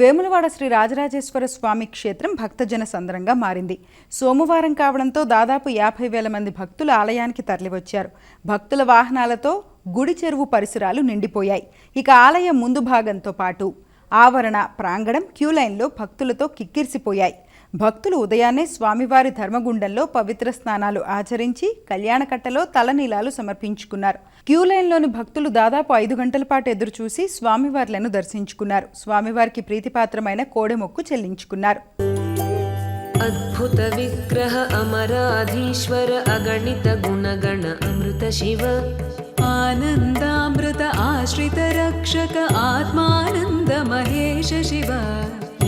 వేములవాడ శ్రీ రాజరాజేశ్వర స్వామి క్షేత్రం భక్తజన సంద్రంగా మారింది. సోమవారం కావడంతో దాదాపు 50,000 మంది భక్తులు ఆలయానికి తరలివచ్చారు. భక్తుల వాహనాలతో గుడి చెరువు పరిసరాలు నిండిపోయాయి. ఇక ఆలయం ముందు భాగంతో పాటు ఆవరణ ప్రాంగణం క్యూలైన్లో భక్తులతో కిక్కిరిసిపోయాయి. భక్తులు ఉదయాన్నే స్వామివారి ధర్మగుండంలో పవిత్ర స్నానాలు ఆచరించి కళ్యాణకట్టలో తలనీలాలు సమర్పించుకున్నారు. క్యూలైన్లోని భక్తులు దాదాపు 5 గంటల పాటు ఎదురుచూసి స్వామివార్లను దర్శించుకున్నారు. స్వామివారికి ప్రీతిపాత్రమైన కోడెమొక్కు చెల్లించుకున్నారు. అద్భుత విగ్రహ అమరాధీశ్వర అగణిత గుణగణ అమృత శివ ఆనందామృత ఆశ్రిత రక్షక ఆత్మానంద మహేశ శివ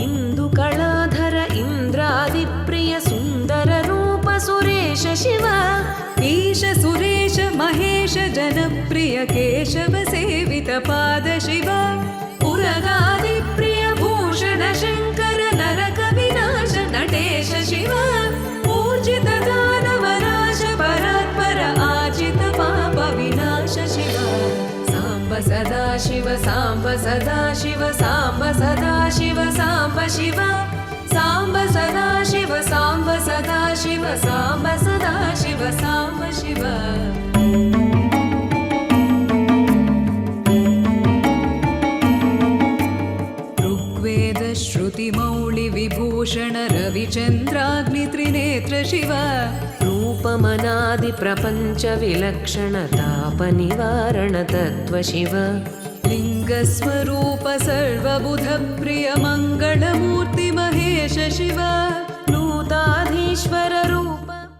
ఇందు కళాధర ఇంద్రాది ప్రియ సుందర రూప సురేశ శివ ఈశ సురేశ మహేశ జనప్రియ కేశవ సేవిత పాద శివ పురగాది ప్రియ భూషణ శంకర నరక వినాశ నటేశ శివ ఊర్జిత దానవనాశ పరాత్పర ఆజిత పాప వినాశ శివ సాంబ సదా శివ సాంబ సదా శివ సాంబ సదా శివ సాంబ శివ సాంబ సదా శివ సాంబ సదా శివ సాంబ సదా శివ సాంబ శివ ऋग्वेद श्रुति मौळि विभूषण रविचन्द्राग्नि त्रिनेत्र शिव रूपमनादि प्रपञ्च विलक्षण ताप निवारण तत्त्व शिव लिङ्गस्वरूप सर्वबुध प्रिय मङ्गलमूर्ति महेश शिव नूताधीश्वर रूप